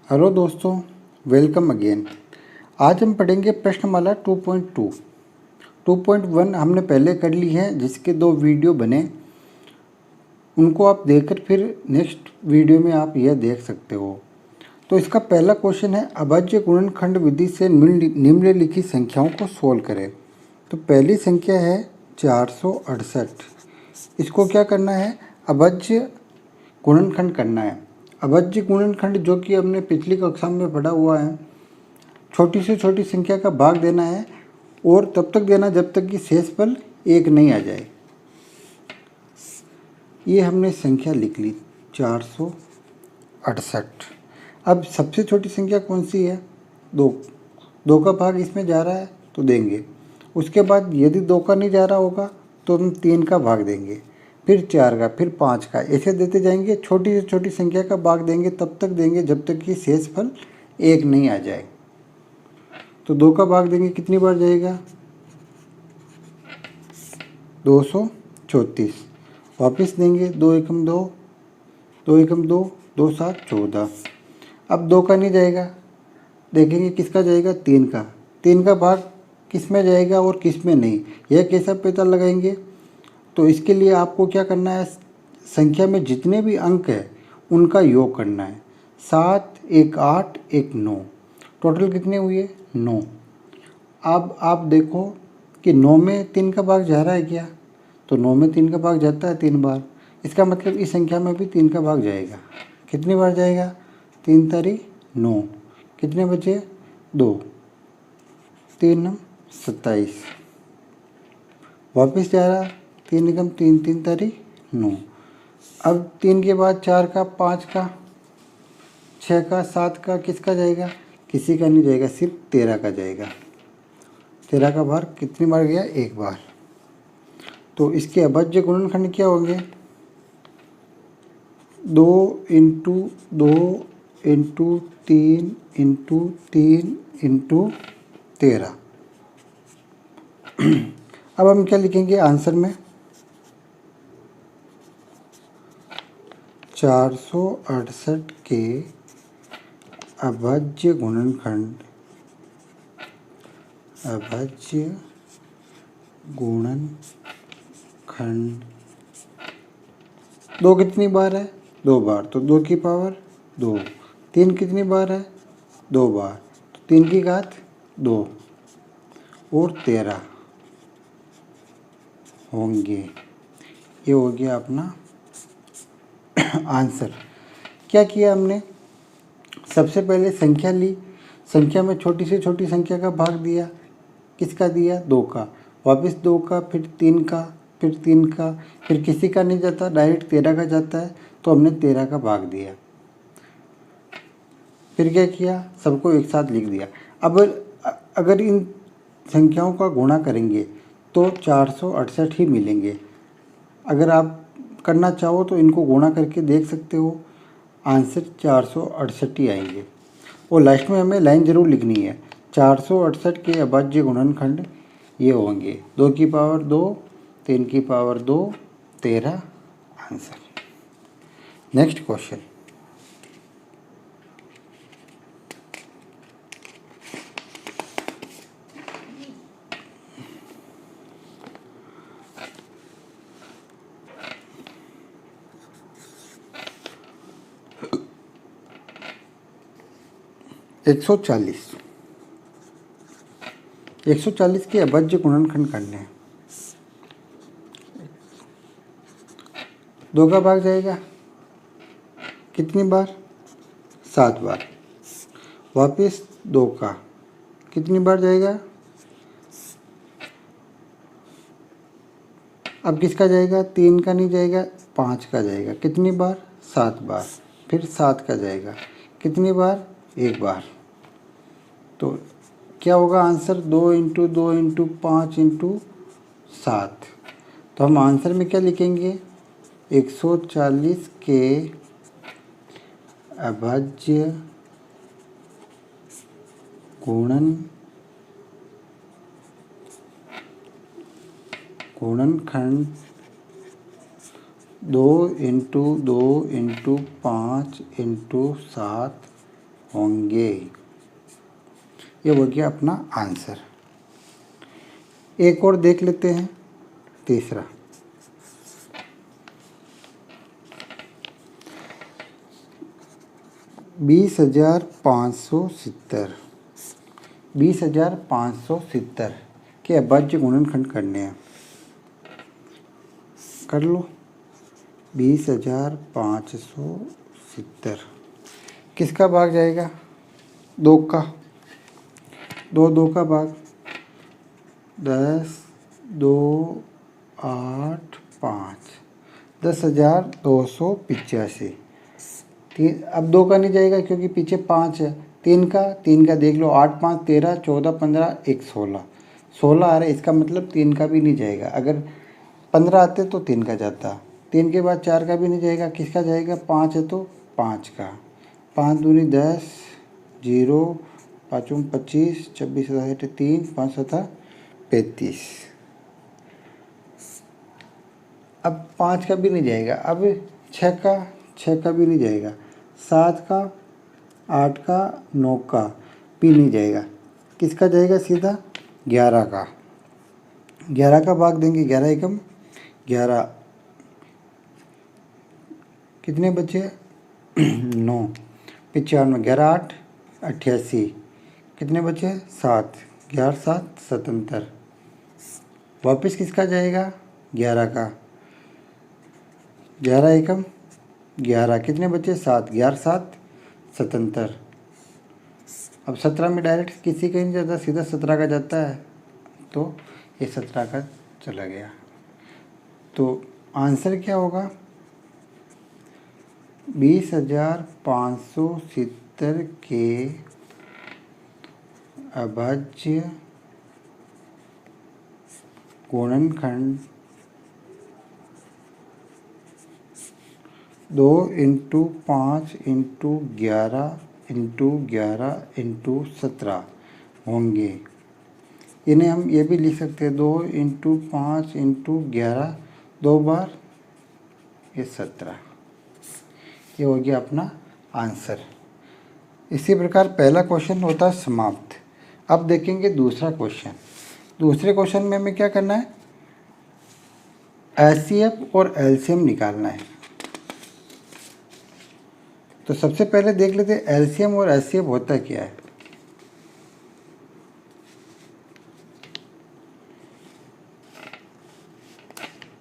Hello दोस्तों, welcome again. आज हम पढ़ेंगे प्रश्नमाला 2.2। 2.1 हमने पहले कर ली है, जिसके 2 वीडियो बने, उनको आप देखकर फिर नेक्स्ट वीडियो में आप यह देख सकते हो। तो इसका पहला क्वेश्चन है, अभाज्य गुणनखंड विधि से निम्नलिखित संख्याओं को सोल्व करें। तो पहली संख्या है 468। इसको क्या करना है? अभाज्य गुणनखंड करना है। अभाज्य गुणनखंड जो कि हमने पिछली कक्षा में पढ़ा हुआ है, छोटी से छोटी संख्या का भाग देना है और तब तक देना जब तक कि शेषफल 1 नहीं आ जाए। ये हमने संख्या लिख ली 468। अब सबसे छोटी संख्या कौन सी है? 2। 2 का भाग इसमें जा रहा है तो देंगे। उसके बाद यदि 2 का नहीं जा रहा होगा तो हम 3 का भाग देंगे, फिर 4 का, फिर 5 का, ऐसे देते जाएंगे। छोटी से छोटी संख्या का भाग देंगे, तब तक देंगे जब तक कि शेषफल 1 नहीं आ जाए। तो 2 का भाग देंगे, कितनी बार जाएगा? 234। वापस देंगे 2 एकम 2, 2 एकम 2, 2 7 14। अब 2 का नहीं जाएगा, देखेंगे किसका जाएगा? 3 का। 3 का भाग किस में जाएगा और किस में नहीं, यह कैसा पता लगाएंगे? तो इसके लिए आपको क्या करना है, संख्या में जितने भी अंक है उनका योग करना है। 7, 1 8, 1 9, टोटल कितने हुए? 9। अब आप देखो कि 9 में 3 का भाग जा रहा है क्या? तो 9 में 3 का भाग जाता है 3 बार। इसका मतलब इस संख्या में भी 3 का भाग जाएगा। कितनी बार जाएगा? 3 तारीख 9, कितने बचे? 2, 3 27। वापस जा रहा, 3 एकम 3, 3 तारीख 9। अब 3 के बाद 4 का, 5 का, 6 का, 7 का, किसका जाएगा? किसी का नहीं जाएगा, सिर्फ 13 का जाएगा। 13 का भाग कितनी बार गया? 1 बार। तो इसके अभाज्य गुणनखंड क्या होंगे? 2 इंटू 2 इंटू 3 इंटू 3 इंटू 13। अब हम क्या लिखेंगे आंसर में? 468 के अभाज्य गुणनखंड, अभाज्य गुणनखंड 2 कितनी बार है? 2 बार, तो 2 की पावर 2। 3 कितनी बार है? 2 बार, तो 3 की घात 2 और 13 होंगे। ये हो गया अपना आंसर। क्या किया हमने? सबसे पहले संख्या ली, संख्या में छोटी से छोटी संख्या का भाग दिया। किसका दिया? 2 का। वापस 2 का, फिर 3 का, फिर 3 का, फिर किसी का नहीं जाता, डायरेक्ट 13 का जाता है, तो हमने 13 का भाग दिया। फिर क्या किया? सबको एक साथ लिख दिया। अब अगर इन संख्याओं का गुणा करेंगे तो 468 ही मिलेंगे। अगर आप करना चाहो तो इनको गुणा करके देख सकते हो, आंसर 468 ही आएंगे। और लास्ट में हमें लाइन ज़रूर लिखनी है, 468 के अभाज्य गुणनखंड ये होंगे 2 की पावर 2, 3 की पावर 2, 13 आंसर। Next question. एक 140 के अभाज्य गुणनखंड करने हैं। 2 का भाग जाएगा कितनी बार? 7 बार। वापस 2 का कितनी बार जाएगा? अब किसका जाएगा? 3 का नहीं जाएगा, 5 का जाएगा। कितनी बार? 7 बार। फिर 7 का जाएगा, कितनी बार? 1 बार। तो क्या होगा आंसर? 2 into 2 into 5 into 7। तो हम आंसर में क्या लिखेंगे? 140 के अभाज्य गुणनखंड 2 इंटू 2 इंटू 5 इंटू 7 होंगे। ये हो गया अपना आंसर। एक और देख लेते हैं, तीसरा। बीस 20,570 के अभाज्य गुणनखंड करने हैं। कर लो। 20,570 किसका भाग जाएगा? 2 का। 2 का भाग 10, 2, 8, 5, 10,285। अब 2 का नहीं जाएगा क्योंकि पीछे 5 है। 3 का देख लो, 8, 5, 13, 14, 15, 1, 16। 16 आ रहा है, इसका मतलब 3 का भी नहीं जाएगा। अगर 15 आते तो 3 का जाता। 3 के बाद 4 का भी नहीं जाएगा। किसका जाएगा? 5 है तो 5 का। 5 दूनी 10, 0, 5 25, 26 3, 5 35। अब 5 का भी नहीं जाएगा। अब 6 का भी नहीं जाएगा। 7 का, 8 का, 9 का भी नहीं जाएगा। किसका जाएगा? सीधा 11 का। 11 का भाग देंगे। 11 एकम 11। कितने बचे? 9। 95। 11 8 88। कितने बचे? 7। 11 7 77। वापस किसका जाएगा? 11 का। 11 एकम 11। कितने बचे? 7। 11 7 77। अब 17 में डायरेक्ट किसी का नहीं जाता, सीधा 17 का जाता है, तो ये 17 का चला गया। तो आंसर क्या होगा? 20,570 के अभाज्य गुणनखंड 2 × 5 × 11 × 11 × 17 होंगे। इन्हें हम ये भी लिख सकते हैं, 2 × 5 × 11, 2 बार ये 17। ये हो गया अपना आंसर। इसी प्रकार पहला क्वेश्चन होता है समाप्त। अब देखेंगे दूसरा क्वेश्चन। दूसरे क्वेश्चन में हमें क्या करना है? एचसीएफ और एलसीएम निकालना है। तो सबसे पहले देख लेते हैं एलसीएम और एचसीएफ होता क्या है।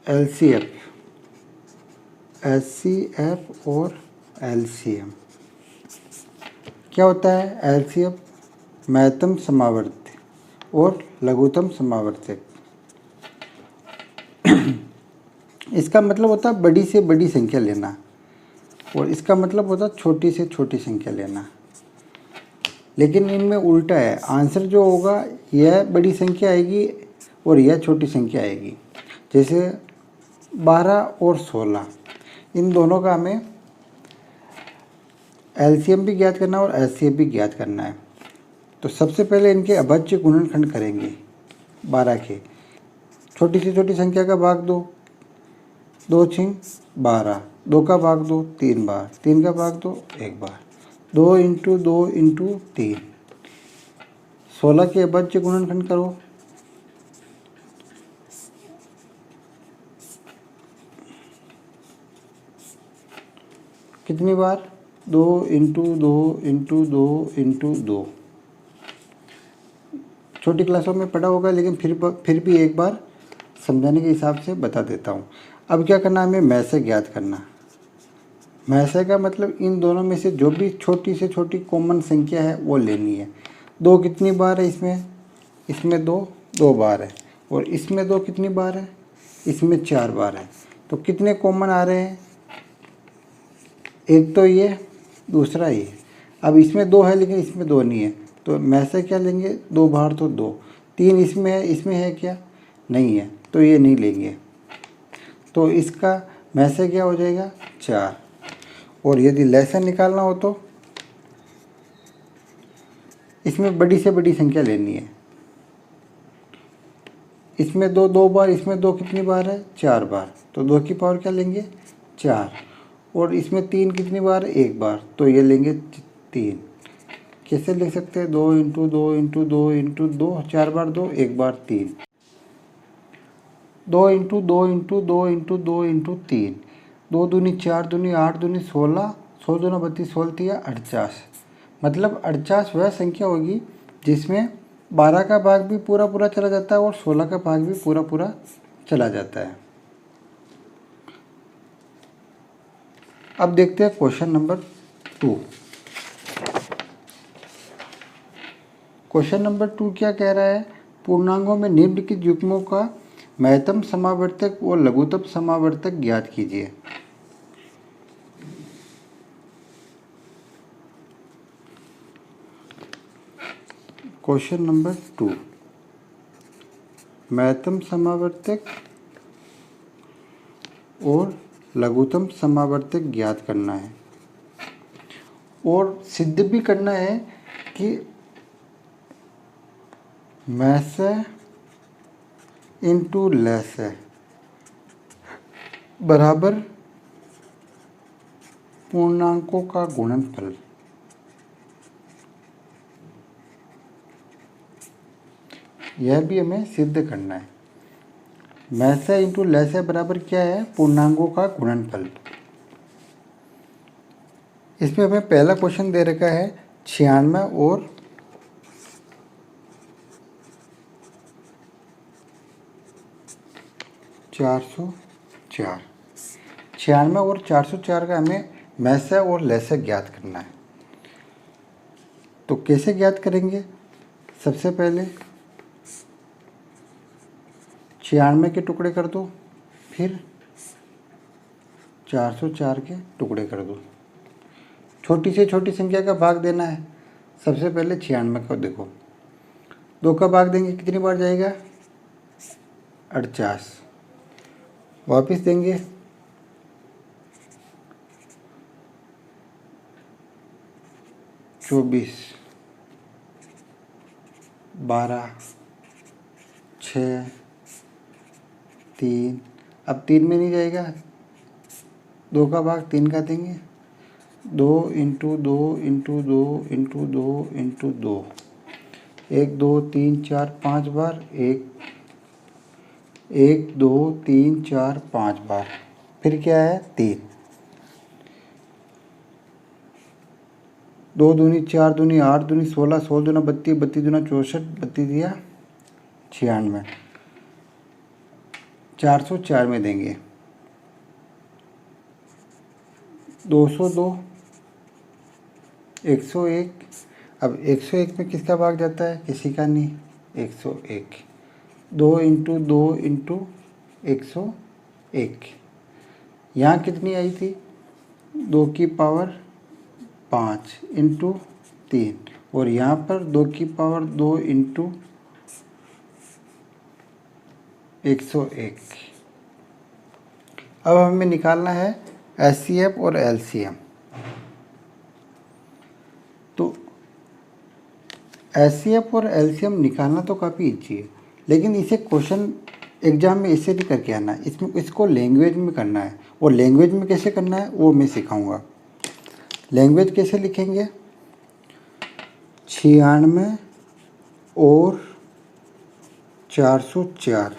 एलसीएफ, एचसीएफ और एलसीएम क्या होता है? एलसीएफ महत्तम समावर्ती और लघुत्तम समावर्ती। इसका मतलब होता है बड़ी से बड़ी संख्या लेना, और इसका मतलब होता है छोटी से छोटी संख्या लेना। लेकिन इनमें उल्टा है। आंसर जो होगा यह बड़ी संख्या आएगी और यह छोटी संख्या आएगी। जैसे 12 और 16, इन दोनों का हमें एलसीएम भी ज्ञात करना है और एचसीएफ भी ज्ञात करना है। तो सबसे पहले इनके अभाज्य गुणनखंड करेंगे। 12 के छोटी से छोटी संख्या का भाग दो, 2 × 12, 2 का भाग दो 3 बार, 3 का भाग दो 1 बार, 2 × 2 × 3। 16 के अभाज्य गुणनखंड करो। कितनी बार? 2 × 2 × 2 × 2। छोटी क्लासों में पढ़ा होगा, लेकिन फिर भी एक बार समझाने के हिसाब से बता देता हूँ। अब क्या करना है? हमें मैसे ज्ञात करना। मैसे का मतलब इन दोनों में से जो भी छोटी से छोटी कॉमन संख्या है वो लेनी है। 2 कितनी बार है इसमें? इसमें 2 बार है, और इसमें 2 कितनी बार है? इसमें 4 बार है। तो कितने कॉमन आ रहे हैं? एक तो ये, दूसरा ये। अब इसमें 2 है लेकिन इसमें 2 नहीं है, तो मैसे क्या लेंगे? 2 बार तो 2। 3 इसमें है, इसमें है क्या? नहीं है, तो ये नहीं लेंगे। तो इसका मैसे क्या हो जाएगा? 4। और यदि लहसन निकालना हो तो इसमें बड़ी से बड़ी संख्या लेनी है। इसमें 2 बार, इसमें 2 कितनी बार है? 4 बार। तो 2 की पावर क्या लेंगे? 4। और इसमें 3 कितनी बार है? 1 बार, तो ये लेंगे 3। कैसे लिख सकते हैं? 2 इंटू 2 इंटू 2 इंटू 2, 4 बार 2, 1 बार 3। 2 इंटू 2 इंटू 2 इंटू 2 इंटू 3, 2 दूनी 4 दूनी 8 दूनी 16, 16 दूना 32, 16 तिया 48। मतलब 48 वह संख्या होगी जिसमें 12 का भाग भी पूरा पूरा चला जाता है और 16 का भाग भी पूरा पूरा चला जाता है। अब देखते हैं क्वेश्चन नंबर 2। क्वेश्चन नंबर 2 क्या कह रहा है? पूर्णांकों में निम्नलिखित युग्मों का महत्तम समावर्तक और लघुत्तम समावर्तक ज्ञात कीजिए। क्वेश्चन नंबर 2, महत्तम समावर्तक और लघुत्तम समावर्तक ज्ञात करना है और सिद्ध भी करना है कि मैसे इंटू लेस है बराबर पूर्णांकों का गुणनफल। यह भी हमें सिद्ध करना है। मैसे इंटू लेस है बराबर क्या है? पूर्णांकों का गुणनफल। इसमें हमें पहला क्वेश्चन दे रखा है 96 और 404। 96 और 404 का हमें मैसे और लेसे ज्ञात करना है। तो कैसे ज्ञात करेंगे? सबसे पहले 96 के टुकड़े कर दो, फिर 404 के टुकड़े कर दो। छोटी से छोटी संख्या का भाग देना है। सबसे पहले 96 को देखो, 2 का भाग देंगे कितनी बार जाएगा? 48। वापस देंगे 24, 12, 6, 3। अब 3 में नहीं जाएगा, 2 का भाग 3 का देंगे। 2 इंटू 2 इंटू 2 इंटू 2 इंटू 2, 1 2 3 4 5 बार, 1 2 3 4 5 बार। फिर क्या है? 3। 2 दूनी 4 दूनी 8 दूनी 16, 16 दूना 32, 32 दूना 64, 32 दिया 96। 404 में देंगे 202, 101। अब 101 में किसका भाग जाता है? किसी का नहीं। 101, 2 इंटू 2 इंटू 101। यहाँ कितनी आई थी? 2 की पावर 5 इंटू 3, और यहाँ पर 2 की पावर 2 इंटू 101। अब हमें निकालना है HCF और LCM। तो HCF और LCM निकालना तो काफ़ी ईजी है, लेकिन इसे क्वेश्चन एग्जाम में इससे नहीं करके आना है। इसमें इसको लैंग्वेज में करना है, और लैंग्वेज में कैसे करना है वो मैं सिखाऊंगा। लैंग्वेज कैसे लिखेंगे? 96 और 404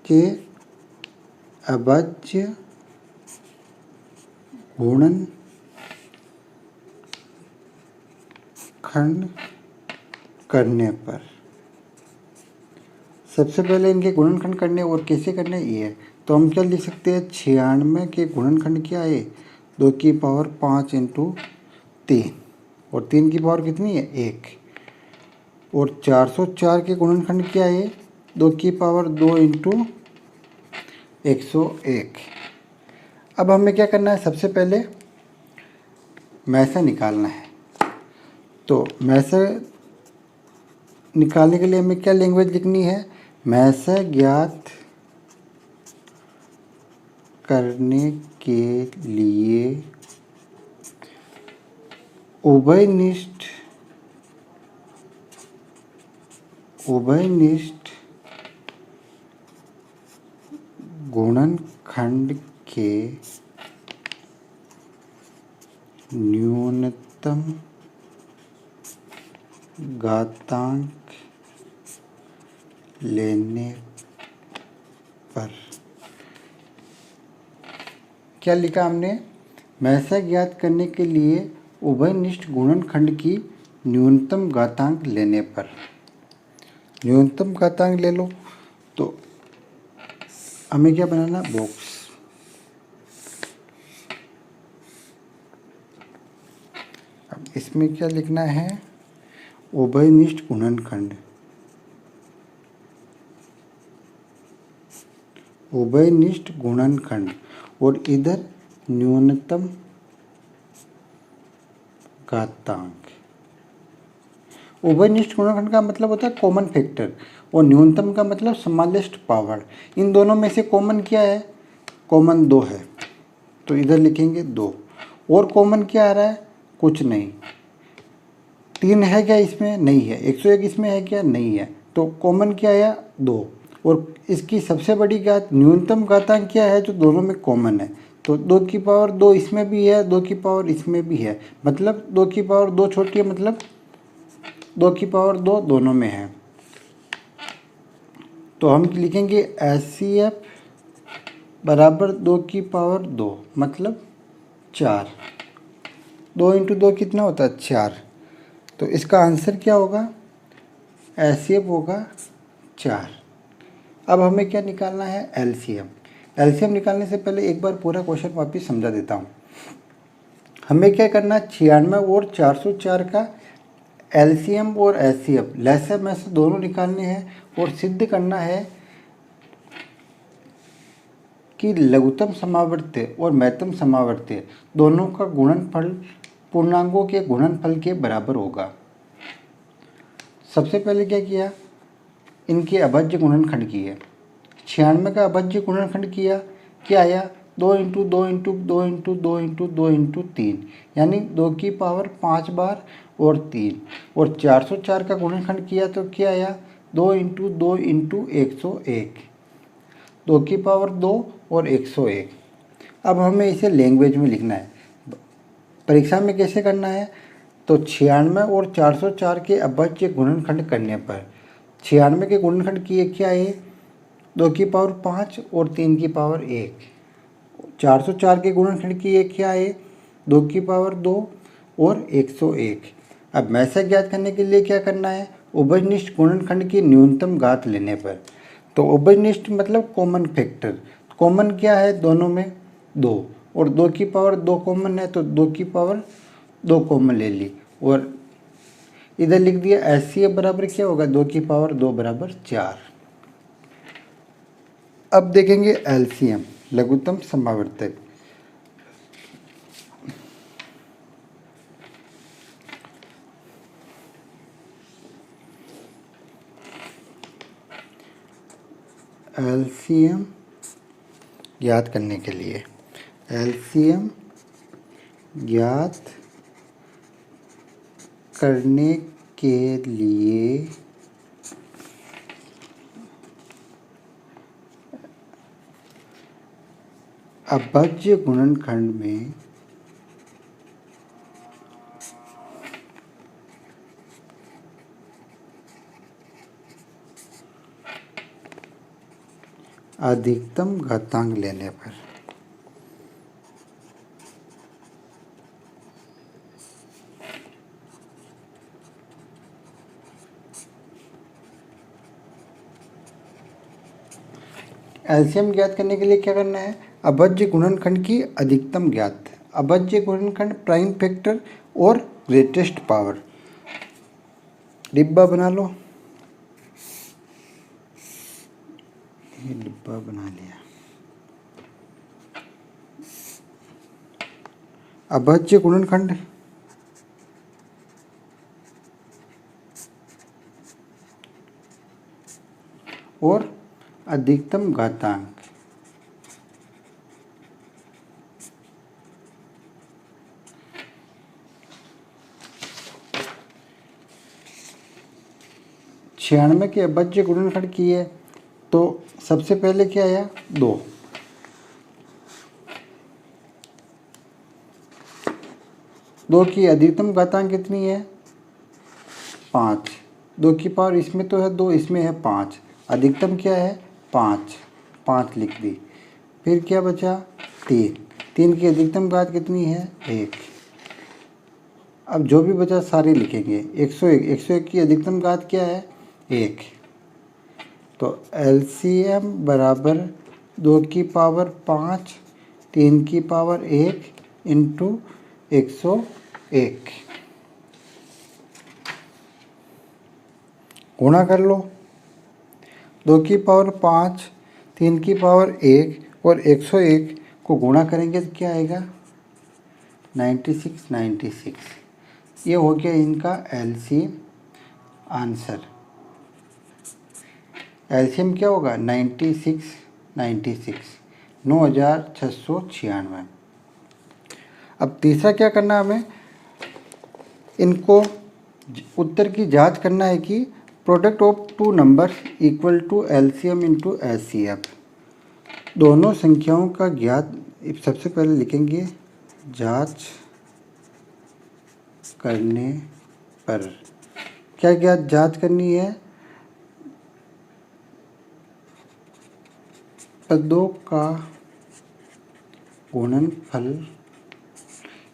के अभाज्य गुणनखंड करने पर, सबसे पहले इनके गुणनखंड करने और कैसे करने ये है। तो हम क्या लिख सकते हैं? 96 के गुणनखंड क्या है? 2 की पावर 5 इंटू 3, और 3 की पावर कितनी है? 1। और 404 के गुणनखंड क्या है? 2 की पावर 2 इंटू 101। अब हमें क्या करना है? सबसे पहले मैसे निकालना है। तो मैसे निकालने के लिए हमें क्या लैंग्वेज लिखनी है? मैसे ज्ञात करने के लिए उभयनिष्ठ गुणनखंड के न्यूनतम घातांक लेने पर क्या लिखा हमने? मैसा ज्ञात करने के लिए उभयनिष्ठ गुणनखंड की न्यूनतम घातांक लेने पर। न्यूनतम घातांक ले लो तो हमें क्या बनाना? बॉक्स। अब इसमें क्या लिखना है? उभयनिष्ठ गुणनखंड। उभयनिष्ठ गुणनखंड और इधर न्यूनतम घातांक। उभयनिष्ठ गुणनखंड का मतलब होता है कॉमन फैक्टर और न्यूनतम का मतलब स्मॉलेस्ट पावर। इन दोनों में से कॉमन क्या है? कॉमन 2 है, तो इधर लिखेंगे 2। और कॉमन क्या आ रहा है? कुछ नहीं। 3 है क्या इसमें? नहीं है। 101 इसमें है क्या? नहीं है। तो कॉमन क्या आया? 2। और इसकी सबसे बड़ी घात न्यूनतम घातांक क्या है जो दोनों में कॉमन है? तो 2 की पावर 2 इसमें भी है, 2 की पावर इसमें भी है, मतलब 2 की पावर 2 छोटी है, मतलब 2 की पावर 2 दोनों में है। तो हम लिखेंगे HCF बराबर 2 की पावर 2 मतलब 4। 2 इंटू 2 कितना होता है? 4। तो इसका आंसर क्या होगा? HCF होगा 4। अब हमें क्या निकालना है? LCM। LCM निकालने से पहले एक बार पूरा क्वेश्चन वापस समझा देता हूँ। हमें क्या करना है? 96 और 404 का LCM और HCF लैसे में से दोनों निकालने हैं और सिद्ध करना है कि लघुत्तम समावर्त्य और महत्तम समावर्त्य दोनों का गुणनफल पूर्णांकों के गुणनफल के बराबर होगा। सबसे पहले क्या किया? इनके अभाज्य गुणनखंड किए। 96 का अभाज्य गुणनखंड किया, क्या आया? 2 into 2 into 2 into 2 into 2 into 3 यानी 2 की पावर 5 बार और 3। और 404 का गुणनखंड किया तो क्या आया? 2 इंटू 2 इंटू 101, 2 की पावर 2 और 101। अब हमें इसे लैंग्वेज में लिखना है। परीक्षा में कैसे करना है? तो 96 और 404 के अभाज्य गुणनखंड करने पर 96 के गुणनखंड किए क्या है? 2 की पावर 5 और 3 की पावर 1। 404 के गुणनखंड किए क्या है? 2 की पावर 2 और 101। अब मैसा ज्ञात करने के लिए क्या करना है? उभयनिष्ठ गुणनखंड की न्यूनतम घात लेने पर। तो उभयनिष्ठ मतलब कॉमन फैक्टर। कॉमन क्या है दोनों में? 2। और 2 की पावर 2 कॉमन है तो 2 की पावर 2 कॉमन ले ली और इधर लिख दिया। HCF बराबर क्या होगा? 2 की पावर 2 बराबर 4। अब देखेंगे LCM लघुत्तम समावर्तक। LCM ज्ञात करने के लिए LCM ज्ञात करने के लिए अभाज्य गुणनखंड में अधिकतम घातांक लेने पर। एलसीएम ज्ञात करने के लिए क्या करना है? अभाज्य गुणनखंड की अधिकतम ज्ञात। अभाज्य गुणनखंड प्राइम फैक्टर और ग्रेटेस्ट पावर। डिब्बा बना लो। ये डिब्बा बना लिया। अभाज्य गुणनखंड और अधिकतम घातांक। छियानवे के अभाज्य गुणनखंड किए तो सबसे पहले क्या आया? 2। 2 की अधिकतम घातांक कितनी है? 5, 2 की पावर इसमें तो है 2, इसमें है 5, अधिकतम क्या है 5, 5 लिख दी। फिर क्या बचा 3, 3 की अधिकतम घात कितनी है 1। अब जो भी बचा सारे लिखेंगे। 101, 101 की अधिकतम घात क्या है 1। तो एलसीएम बराबर 2 की पावर 5, 3 की पावर 1 इंटू 101। गुणा कर लो। 2 की पावर 5, 3 की पावर 1 और 101 को गुणा करेंगे तो क्या आएगा 96, 96। ये हो गया इनका एलसीएम आंसर। एलसीएम क्या होगा 96, 96, 9696। अब तीसरा क्या करना है हमें, इनको उत्तर की जांच करना है कि product of two numbers equal to LCM into HCF. दोनों संख्याओं का ज्ञात, सबसे पहले लिखेंगे जांच करने पर। क्या ज्ञात जांच करनी है, पदों का गुणनफल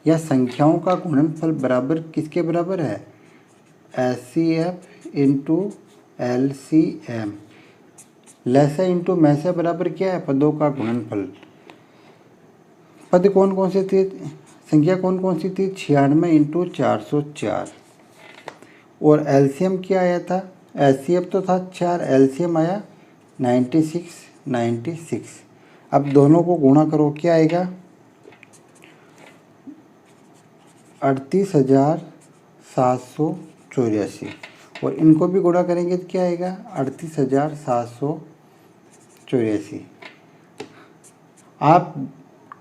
या संख्याओं का गुणनफल बराबर किसके बराबर है एचसीएफ इंटू एलसीएम। लैसा इंटू मैसा बराबर क्या है पदों का गुणनफल। पद कौन कौन से थे, संख्या कौन कौन सी थी 96 इंटू 404। और एलसीएम क्या आया था, एचसीएफ तो था 4, एलसीएम आया 96, 96। अब दोनों को गुणा करो क्या आएगा 38,784। और इनको भी गुणा करेंगे तो क्या आएगा 38,784। आप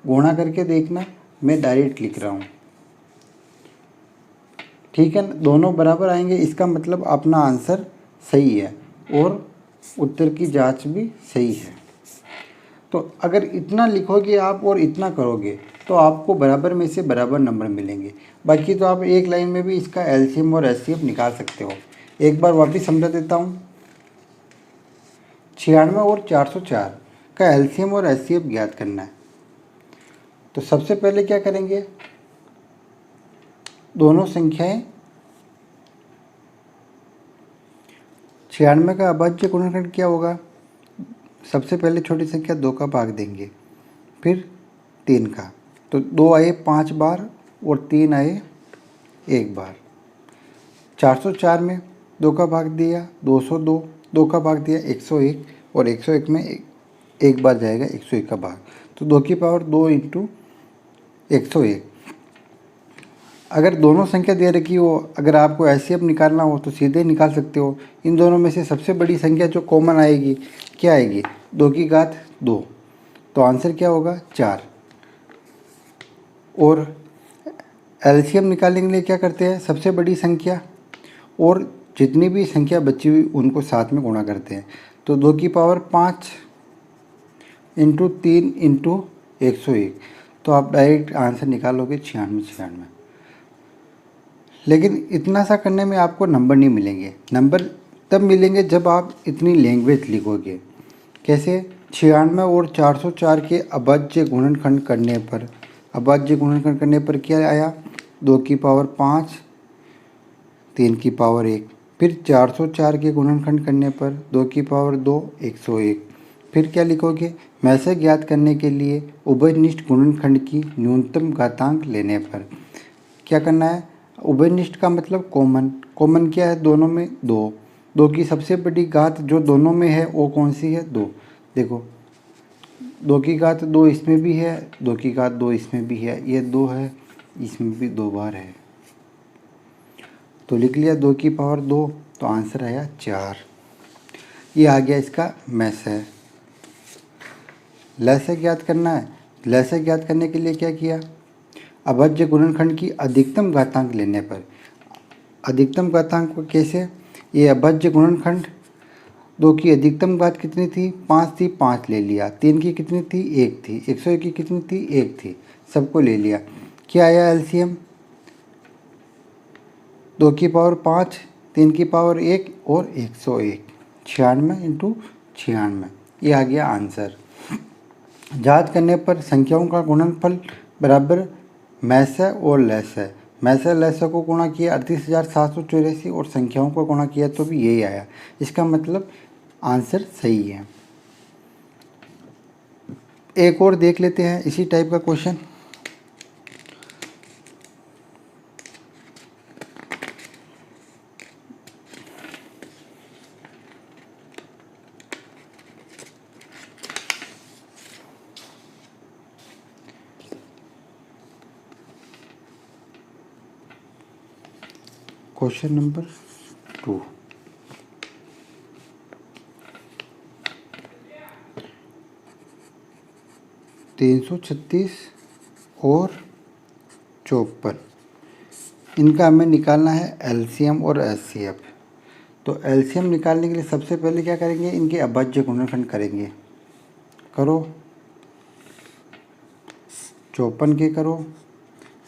गुणा करके देखना, मैं डायरेक्ट लिख रहा हूँ, ठीक है ना। दोनों बराबर आएंगे, इसका मतलब अपना आंसर सही है और उत्तर की जांच भी सही है। तो अगर इतना लिखोगे आप और इतना करोगे तो आपको बराबर में से बराबर नंबर मिलेंगे। बाकी तो आप एक लाइन में भी इसका एलसीएम और एचसीएफ निकाल सकते हो। एक बार वापस समझा देता हूँ। 96 और 404 का एलसीएम और एचसीएफ ज्ञात करना है। तो सबसे पहले क्या करेंगे, दोनों संख्याएं 96 का अभाज्य गुणनखंड क्या होगा, सबसे पहले छोटी संख्या 2 का भाग देंगे, फिर 3 का, तो 2 आए 5 बार और 3 आए 1 बार। 404 में 2 का भाग दिया 202, 2 का भाग दिया 101 और 101 में एक बार जाएगा 101 का भाग, तो 2 की पावर 2 इंटू 101। अगर दोनों संख्या दे रखी हो, अगर आपको एचसीएफ निकालना हो तो सीधे निकाल सकते हो। इन दोनों में से सबसे बड़ी संख्या जो कॉमन आएगी क्या आएगी 2 की घात 2, तो आंसर क्या होगा 4। और एलसीएम निकालने के लिए क्या करते हैं, सबसे बड़ी संख्या और जितनी भी संख्या बची हुई उनको साथ में गुणा करते हैं। तो 2 की पावर 5 इंटू 3 इंटू 101, तो आप डायरेक्ट आंसर निकालोगे 96। लेकिन इतना सा करने में आपको नंबर नहीं मिलेंगे। नंबर तब मिलेंगे जब आप इतनी लैंग्वेज लिखोगे। कैसे, 96 और 404 के अभाज्य गुणनखंड करने पर, अभाज्य गुणनखंड करने पर क्या आया 2 की पावर 5, 3 की पावर 1, फिर 404 के गुणनखंड करने पर 2 की पावर 2, 101। फिर क्या लिखोगे, मैसे ज्ञात करने के लिए उभयनिष्ठ गुणनखंड की न्यूनतम घातांक लेने पर क्या करना है, उभयनिष्ठ का मतलब कॉमन, कॉमन क्या है दोनों में 2, 2 की सबसे बड़ी घात जो दोनों में है वो कौन सी है 2। देखो 2 की घात 2 इसमें भी है, 2 की घात 2 इसमें भी है, ये 2 है, इसमें भी 2 बार है, तो लिख लिया 2 की पावर 2, तो आंसर आया 4। ये आ गया इसका मैसे। लैसे ज्ञात करना है, लैसे ज्ञात करने के लिए क्या किया, अभाज्य गुणनखंड की अधिकतम घातांक लेने पर। अधिकतम घातांक को कैसे, ये अभाज्य गुणनखंड 2 की अधिकतम घात कितनी थी 5 थी, 5 ले लिया, 3 की कितनी थी 1 थी, 101 की कितनी थी 1 थी, सबको ले लिया। क्या आया एलसीएम 2 की पावर 5, 3 की पावर 1 और 101, 96 इंटू 96, ये आ गया आंसर। याद करने पर संख्याओं का गुणनफल बराबर मैसा और लैसा। मैसा लैसा को गुणा किया 38,784 और संख्याओं को गुणा किया तो भी यही आया। इसका मतलब आंसर सही है। एक और देख लेते हैं इसी टाइप का क्वेश्चन। Question number 2। तीन सौ छत्तीस और 54, इनका हमें निकालना है एलसीएम और एचसीएफ। तो एलसीएम निकालने के लिए सबसे पहले क्या करेंगे, इनके अभाज्य गुणनखंड करेंगे। करो 54 के करो।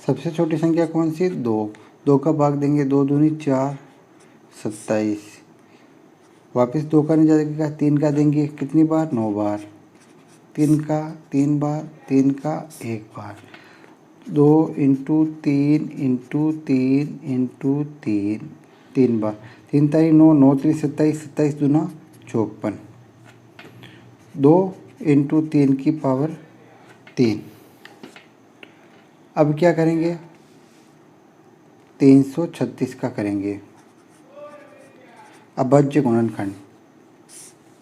सबसे छोटी संख्या कौन सी, 2, 2 का भाग देंगे, 2 दूनी 4, 27। वापस 2 का नहीं जाएगा, 3 का देंगे कितनी बार, 9 बार। 3 का 3 बार, 3 का 1 बार। 2 इंटू 3 इंटू 3 इंटू 3, 3 बार। 3 तारीख 9, 9 3 27, 27 दूना 54। 2 इंटू 3 की पावर 3। अब क्या करेंगे, 336 का करेंगे अभाज्य गुणनखंड।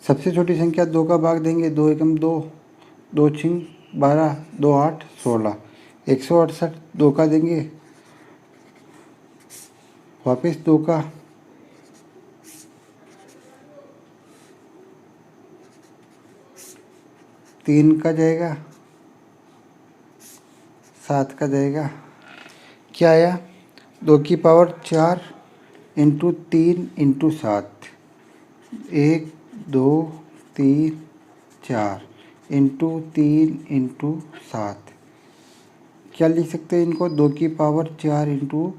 सबसे छोटी संख्या 2 का भाग देंगे, 2 एकम 2, 2 छिंग 12, 2 8 16, 168। 2 का देंगे, वापस 2 का, तीन का जाएगा, 7 का जाएगा। क्या आया, 2 की power 4 into 3 into 7, 1 2 3 4 into 3 into 7। क्या लिख सकते हैं इनको, 2 की पावर 4 इंटू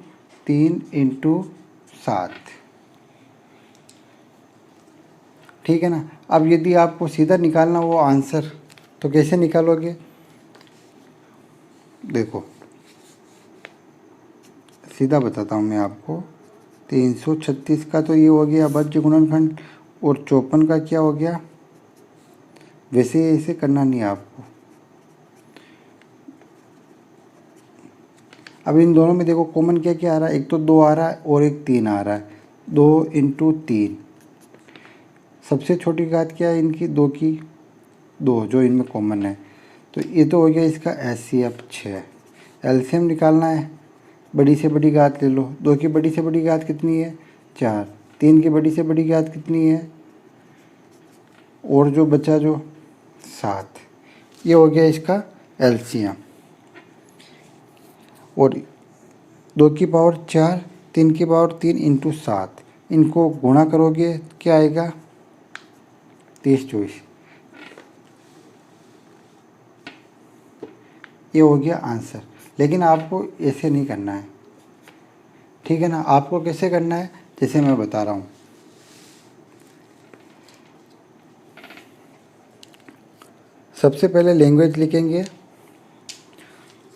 3 इंटू 7। ठीक है ना। अब यदि आपको सीधा निकालना वो आंसर, तो कैसे निकालोगे, देखो सीधा बताता हूँ मैं आपको। 336 का तो ये हो गया अभाज्य गुणनखंड, और 54 का क्या हो गया, वैसे ऐसे करना नहीं है आपको। अब इन दोनों में देखो कॉमन क्या क्या आ रहा है, एक तो 2 आ रहा है और एक 3 आ रहा है। 2 इंटू 3, सबसे छोटी घात क्या है इनकी, 2 की 2, जो इनमें कॉमन है। तो ये तो हो गया इसका एचसीएफ 6। एलसीएम निकालना है, बड़ी से बड़ी घात ले लो। 2 की बड़ी से बड़ी घात कितनी है, 4। 3 की बड़ी से बड़ी घात कितनी है, और जो बचा जो 7। ये हो गया इसका एलसीएम। और 2 की पावर 4, 3 की पावर 3 इंटू 7, इनको गुणा करोगे क्या आएगा, 23 24। ये हो गया आंसर। लेकिन आपको ऐसे नहीं करना है, ठीक है ना। आपको कैसे करना है, जैसे मैं बता रहा हूँ। सबसे पहले लैंग्वेज लिखेंगे,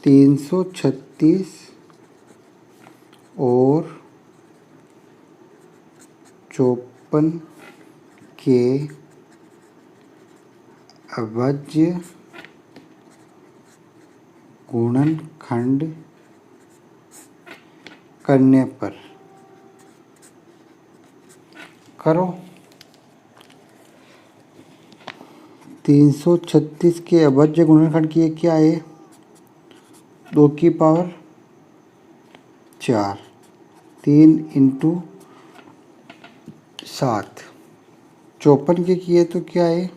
336 और 54 के अभाज्य गुणनखंड करने पर, करो 336 के अभाज्य गुणनखंड की क्या है, 2 की पावर 4, 3 इंटू 7। 54 के किए तो क्या है,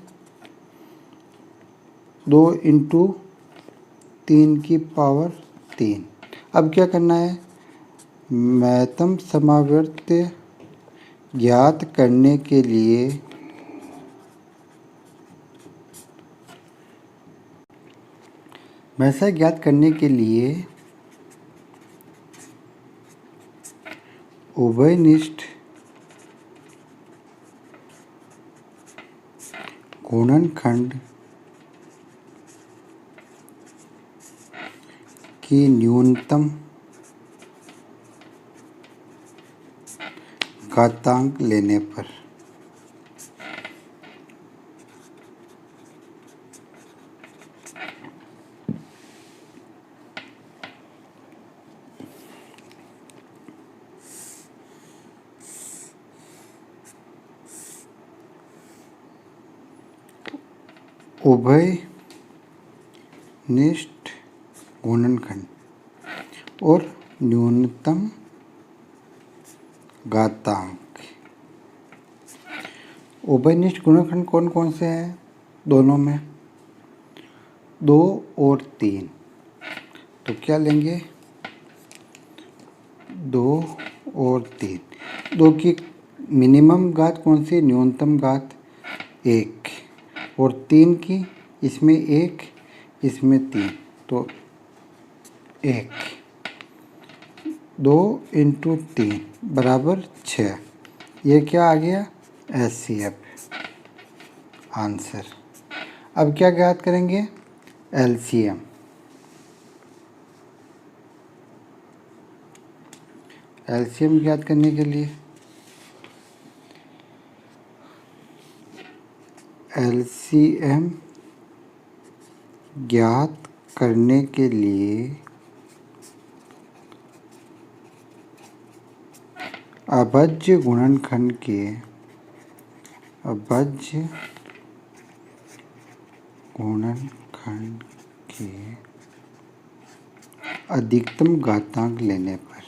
2 इंटू 3 की पावर 3। अब क्या करना है, महत्तम समावर्त ज्ञात करने के लिए मैसा ज्ञात करने के लिए उभयनिष्ठ गुणनखंड की न्यूनतम घातांक लेने पर उभयनिष्ठ गुणनखंड और न्यूनतम घातांक। उभयनिष्ठ गुणनखंड कौन कौन से हैं दोनों में? 2 और 3। तो क्या लेंगे? 2 और 3। 2 की मिनिमम घात कौन सी? न्यूनतम घात 1। और 3 की, इसमें 1 इसमें 3, तो 1। 2 × 3 बराबर 6। ये क्या आ गया? HCF answer. अब क्या ज्ञात करेंगे? LCM। LCM ज्ञात करने के लिए LCM ज्ञात करने के लिए अभाज्य गुणनखंड के अधिकतम घातांक लेने पर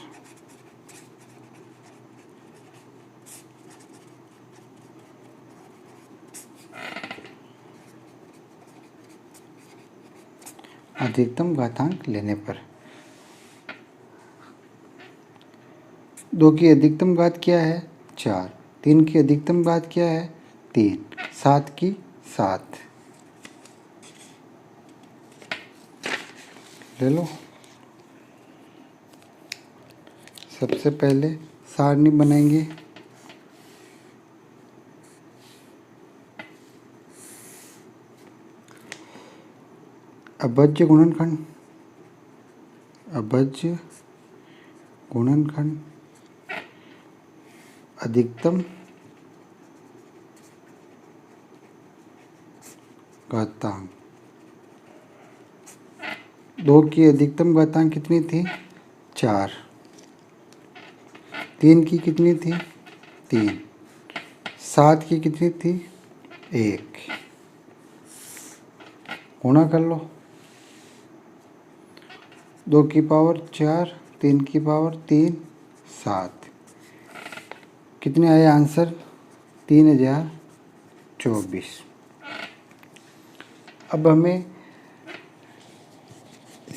अधिकतम घातांक लेने पर 2 की अधिकतम घात क्या है? 4। 3 की अधिकतम घात क्या है? 3। 7 की 7 ले लो। सबसे पहले सारणी बनाएंगे। अभाज्य गुणनखंड अधिकतम घातांक। 2 की अधिकतम घातांक कितनी थी? 4। 3 की कितनी थी? 3। 7 की कितनी थी? 1। गुणा कर लो। 2 की पावर 4, 3 की पावर 3, 7। कितने आए आंसर? 3024। अब हमें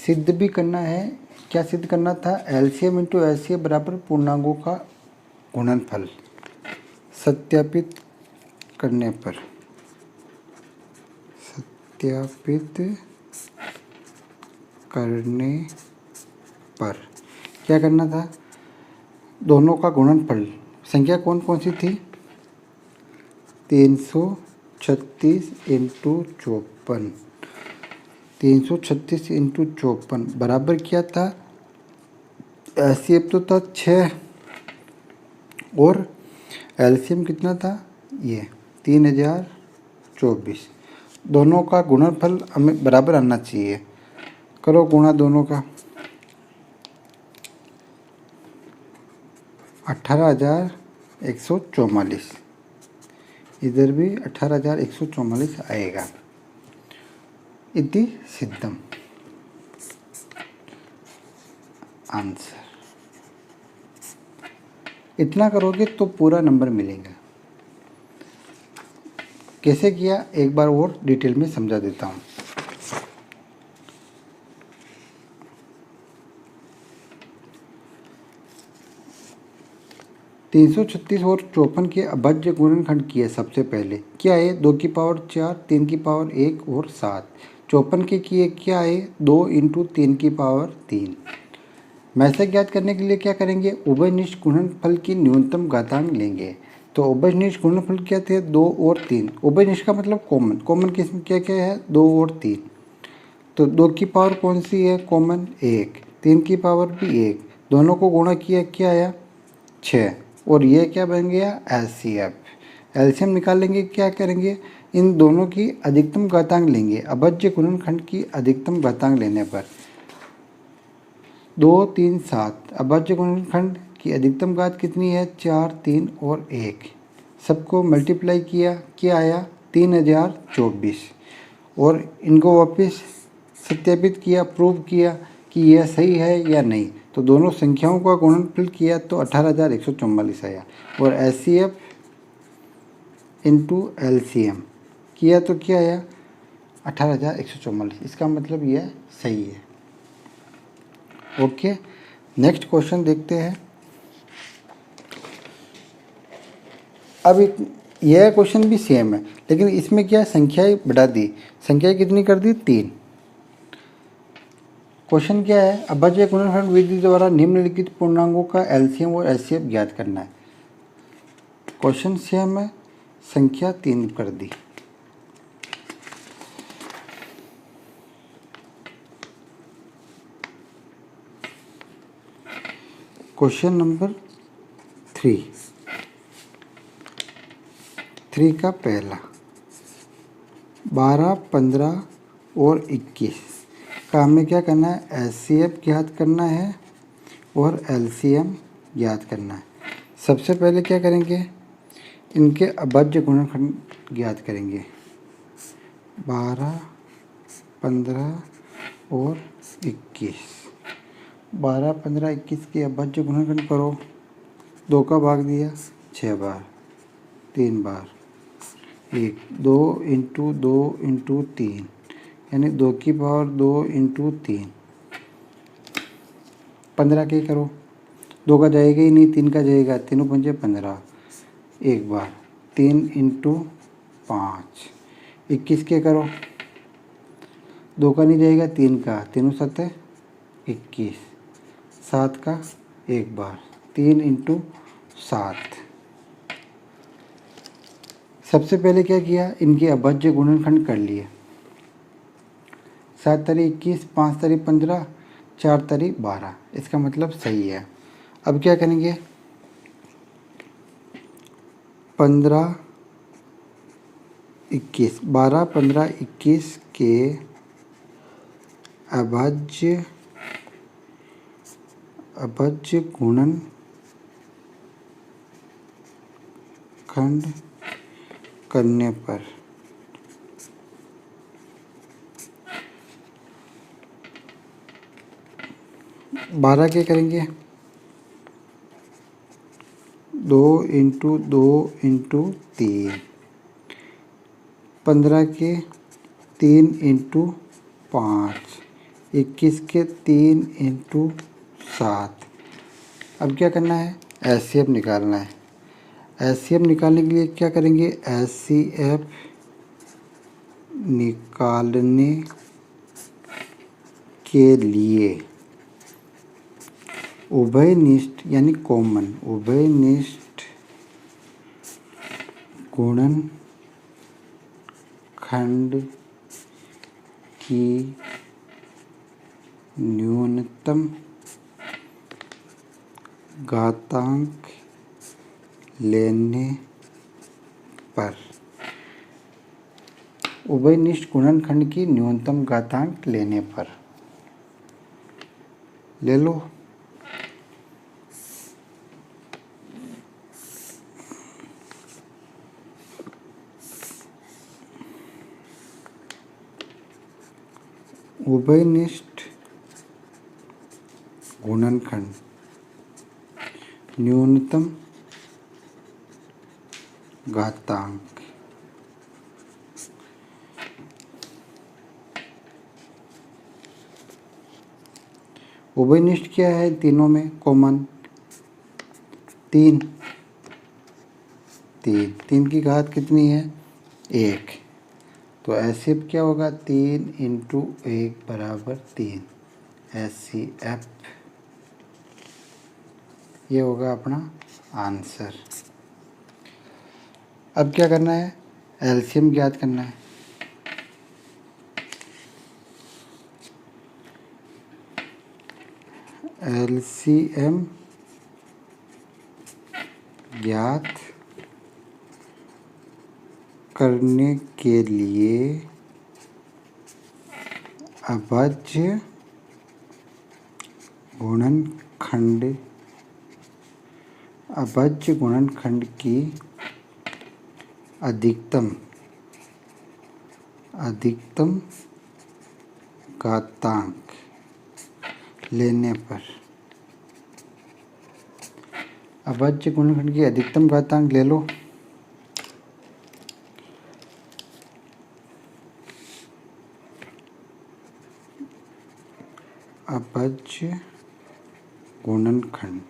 सिद्ध भी करना है। क्या सिद्ध करना था? LCM × HCF बराबर पूर्णांकों का गुणनफल। सत्यापित करने पर क्या करना था? दोनों का गुणनफल। संख्या कौन कौन सी थी? 336 × 54। 336 × 54 बराबर क्या था? HCF तो था 6 और LCM कितना था? ये 3024। दोनों का गुणनफल हमें बराबर आना चाहिए। करो गुणा दोनों का। 18,144। इधर भी 18,144 आएगा। इति सिद्धम आंसर। इतना करोगे तो पूरा नंबर मिलेगा। कैसे किया एक बार और डिटेल में समझा देता हूँ। 336 और 54 के अभाज्य गुणनखंड किए। सबसे पहले क्या है? 2 की पावर 4, 3 की पावर 1 और 7। 54 के किए क्या है? 2 × 3 की पावर 3। मैसे ज्ञात करने के लिए क्या करेंगे? उभयनिष्ठ गुणनफल की न्यूनतम घातांक लेंगे। तो उभयनिष्ठ गुणनफल क्या थे? 2 और 3। उभयनिष्ठ का मतलब कॉमन। कॉमन किस में क्या क्या है? 2 और 3। तो 2 की पावर कौन सी है? कॉमन 1। 3 की पावर भी 1। दोनों को गुणा किया, क्या आया? 6। और ये क्या बन गया? एलसीएफ। एलसीएम निकालेंगे, क्या करेंगे? इन दोनों की अधिकतम घातांक लेंगे। अभाज्य गुणनखंड की अधिकतम घातांक लेने पर 2, 3, 7। अभाज्य गुणनखंड की अधिकतम घात कितनी है? 4, 3 और 1। सबको मल्टीप्लाई किया, क्या आया? 3024। और इनको वापस सत्यापित किया, प्रूव किया कि यह सही है या नहीं। तो दोनों संख्याओं का गुणनफल किया तो 18,144 आया। और एचसीएफ इंटू एलसीएम किया तो क्या आया? 18,144। इसका मतलब यह सही है। ओके, नेक्स्ट क्वेश्चन देखते हैं। अब यह क्वेश्चन भी सेम है, लेकिन इसमें क्या संख्याएं बढ़ा दी। संख्याएं कितनी कर दी? 3। क्वेश्चन क्या है? अभाज्य गुणनखंड विधि द्वारा निम्नलिखित पूर्णांकों का एलसीएम और एचसीएफ ज्ञात करना है। क्वेश्चन सेम है, संख्या 3 कर दी। क्वेश्चन नंबर 3 का पहला 12, 15 और 21 का हमें क्या करना है? एचसीएफ ज्ञात करना है और एलसीएम ज्ञात करना है। सबसे पहले क्या करेंगे? इनके अभाज्य गुणनखंड ज्ञात करेंगे। 12, 15 और 21। 12, 15, 21 के अभाज्य गुणनखंड करो। 2 का भाग दिया 6 बार, 3 बार, 1, 2 इंटू 2 इंटू 3, यानी 2 की पावर 2 इंटू 3। 15 के करो, 2 का जाएगा ही नहीं, 3 का जाएगा। 3 पंजे 15, 1 बार, 3 इंटू 5। 21 के करो, 2 का नहीं जाएगा, 3 का, 3 7 21। 7 का 1 बार, 3 इंटू 7। सबसे पहले क्या किया? इनके अभाज्य गुणनखंड कर लिए। 7 तारी 21, 5 तारी 15, 4 तारी 12। इसका मतलब सही है। अब क्या करेंगे? 15, 21, 12, 15, 21 के अभाज्य गुणनखंड करने पर 12 के करेंगे 2 इंटू 2 इंटू 3। 15 के 3 इंटू 5। 21 के 3 इंटू 7। अब क्या करना है? एचसीएफ निकालना है। एचसीएफ निकालने के लिए क्या करेंगे? एचसीएफ निकालने के लिए उभयनिष्ठ यानी कॉमन, उभयनिष्ठ गुणनखंड की न्यूनतम घातांक लेने पर, उभयनिष्ठ गुणनखंड की न्यूनतम घातांक लेने पर, ले लो। उभयनिष्ठ गुणनखंड न्यूनतम घातांक उभयनिष्ठ क्या है? तीनों में कॉमन 3। 3 की घात कितनी है? 1। तो एचसीएफ क्या होगा? 3 इंटू 1 बराबर 3। एचसीएफ ये होगा अपना आंसर। अब क्या करना है, एलसीएम ज्ञात करना है। एलसीएम ज्ञात करने के लिए अभाज्य गुणनखंड की अधिकतम घातांक लेने पर, अभाज्य गुणनखंड की अधिकतम घातांक ले लो। अभाज्य गुणनखंड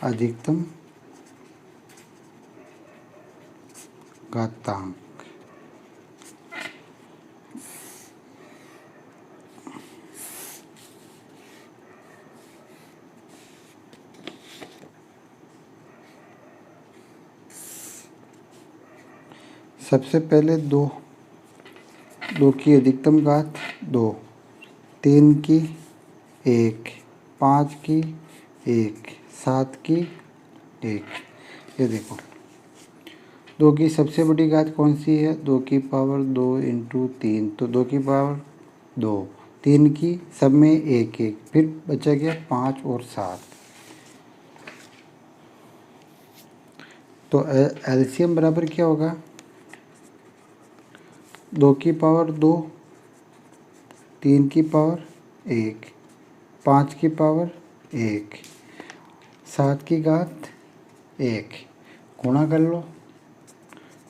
अधिकतम घातांक सबसे पहले दो की अधिकतम घात 2, 3 की 1, 5 की 1, 7 की 1। ये देखो 2 की सबसे बड़ी घात कौन सी है, 2 की पावर 2 इंटू 3, तो 2 की पावर 2, 3 की सब में 1 1, फिर बचा गया 5 और 7। तो एलसीएम बराबर क्या होगा, 2 की पावर 2, 3 की पावर 1, 5 की पावर 1, 7 की घात 1, गुणा कर लो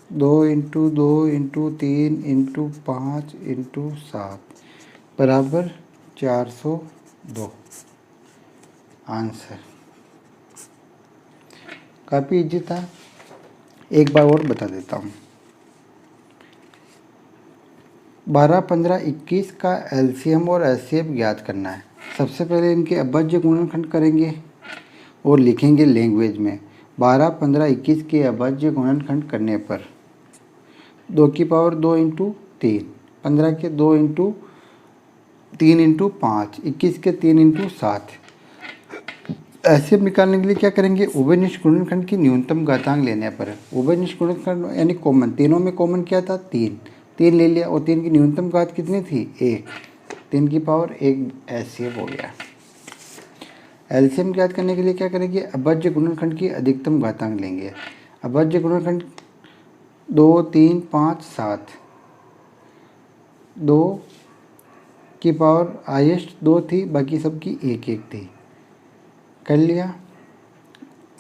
2 इंटू 2 इंटू 3 इंटू 5 इंटू 7 बराबर 402। आंसर काफ़ी इजी था। एक बार और बता देता हूँ। 12, 15, 21 का एलसीएम और एचसीएफ ज्ञात करना है। सबसे पहले इनके अभाज्य गुणनखंड करेंगे और लिखेंगे लैंग्वेज में। 12, 15, 21 के अभाज्य गुणनखंड करने पर 2 की पावर 2 इंटू 3, 15 के 2 इंटू 3 इंटू 5, 21 के 3 इंटू 7। एचसीएफ निकालने के लिए क्या करेंगे, उभयनिष्ठ गुणनखंड की न्यूनतम घातांक लेने पर। उभयनिष्ठ गुणनखंड यानी कॉमन, तीनों में कॉमन क्या था, 3 ले लिया और 3 की न्यूनतम घात कितनी थी, 1, 3 की पावर 1 एचसीएफ हो गया। एलसीएम ज्ञात करने के लिए क्या करेंगे, अभाज्य गुणनखंड की अधिकतम घातांक लेंगे। अभाज्य गुणनखंड 2, 3, 5, 7, 2 की पावर हाईएस्ट 2 थी, बाकी सबकी 1 1 थी। कर लिया,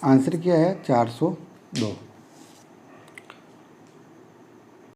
आंसर क्या है 402।